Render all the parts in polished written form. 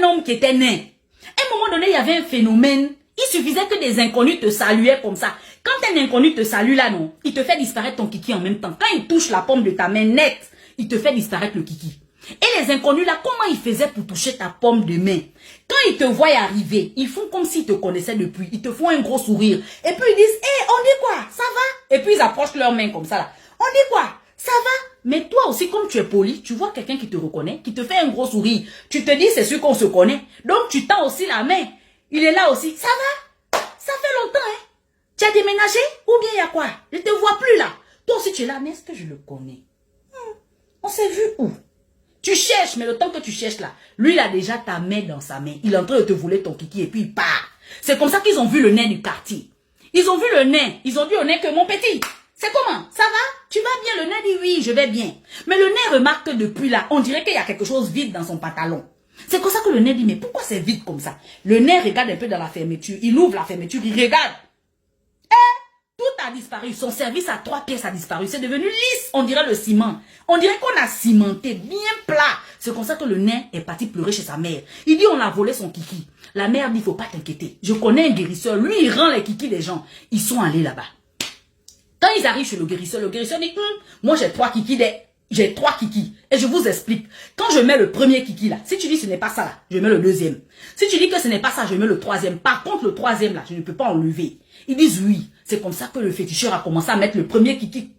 un homme qui était nain. À un moment donné, il y avait un phénomène. Il suffisait que des inconnus te saluaient comme ça. Quand un inconnu te salue là, non, il te fait disparaître ton kiki en même temps. Quand il touche la paume de ta main nette, il te fait disparaître le kiki. Et les inconnus là, comment ils faisaient pour toucher ta paume de main? Quand ils te voient arriver, ils font comme s'ils te connaissaient depuis. Ils te font un gros sourire. Et puis ils disent, hé, on dit quoi? Ça va? Et puis ils approchent leurs mains comme ça là. On dit quoi? Ça va? Mais toi aussi, comme tu es poli, tu vois quelqu'un qui te reconnaît, qui te fait un gros sourire. Tu te dis, c'est sûr qu'on se connaît. Donc tu tends aussi la main. Il est là aussi. Ça va? Ça fait longtemps, hein? Tu as déménagé? Ou bien il y a quoi? Je ne te vois plus là. Toi aussi tu es là, mais est-ce que je le connais? On s'est vu où? Tu cherches, mais le temps que tu cherches là, lui il a déjà ta main dans sa main. Il est en train de te voler ton kiki et puis il part. C'est comme ça qu'ils ont vu le nain du quartier. Ils ont vu le nain. Ils ont dit au nain que mon petit, c'est comment? Ça va? Tu vas bien? Le nain dit oui, je vais bien. Mais le nain remarque que depuis là, on dirait qu'il y a quelque chose vide dans son pantalon. C'est comme ça que le nain dit, mais pourquoi c'est vide comme ça? Le nain regarde un peu dans la fermeture. Il ouvre la fermeture, il regarde. Tout a disparu. Son service à 3 pièces a disparu. C'est devenu lisse. On dirait le ciment. On dirait qu'on a cimenté bien plat. C'est comme ça que le nain est parti pleurer chez sa mère. Il dit on a volé son kiki. La mère dit il faut pas t'inquiéter. Je connais un guérisseur. Lui il rend les kikis des gens. Ils sont allés là-bas. Quand ils arrivent chez le guérisseur dit moi j'ai 3 kikis j'ai 3 kikis. Et je vous explique. Quand je mets le premier kiki là, si tu dis ce n'est pas ça là, je mets le deuxième. Si tu dis que ce n'est pas ça, je mets le troisième. Par contre, le troisième là, je ne peux pas enlever. Ils disent oui. C'est comme ça que le féticheur a commencé à mettre le premier kiki.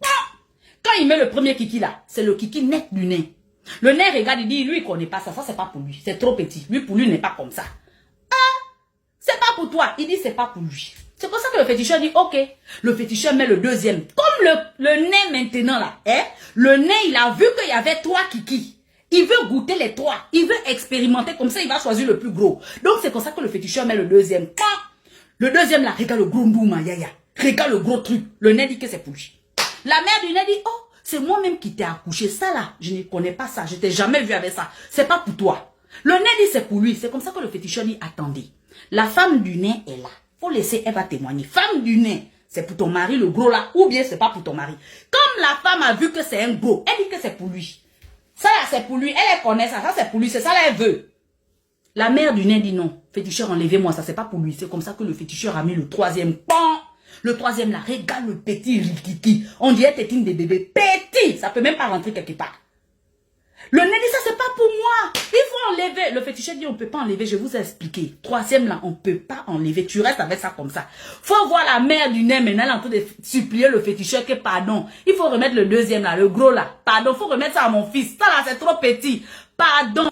Quand il met le premier kiki là, c'est le kiki net du nain. Le nain regarde, il dit, lui il connaît pas ça. Ça c'est pas pour lui. C'est trop petit. Lui pour lui n'est pas comme ça. Ah, c'est pas pour toi. Il dit c'est pas pour lui. C'est pour ça que le féticheur dit ok. Le féticheur met le deuxième. Comme le nain maintenant là, hein, le nain il a vu qu'il y avait 3 kiki. Il veut goûter les 3. Il veut expérimenter comme ça, il va choisir le plus gros. Donc c'est comme ça que le féticheur met le deuxième. Le deuxième là, regarde le gros ndouma, yaya. Regarde le gros truc. Le nain dit que c'est pour lui. La mère du nain dit, oh, c'est moi-même qui t'ai accouché. Ça là, je ne connais pas ça. Je t'ai jamais vu avec ça. C'est pas pour toi. Le nain dit c'est pour lui. C'est comme ça que le féticheur dit, attendez. La femme du nain est là. Faut laisser, elle va témoigner. Femme du nain, c'est pour ton mari le gros là, ou bien c'est pas pour ton mari. Comme la femme a vu que c'est un gros, elle dit que c'est pour lui. Ça là, c'est pour lui. Elle connaît ça. Ça c'est pour lui. C'est ça là, elle veut. La mère du nain dit non. Féticheur, enlevez-moi ça. C'est pas pour lui. C'est comme ça que le féticheur a mis le troisième. Pan! Le troisième là, regarde le petit rikiki. On dirait tétine des bébés. Petit! Ça peut même pas rentrer quelque part. Le nain dit ça, c'est pas pour moi. Il faut enlever. Le féticheur dit on peut pas enlever. Je vous ai expliqué. Troisième là, on peut pas enlever. Tu restes avec ça comme ça. Faut voir la mère du nain maintenant. Elle est en train de supplier le féticheur que pardon. Il faut remettre le deuxième là, le gros là. Pardon, faut remettre ça à mon fils. Ça là, c'est trop petit. Pardon.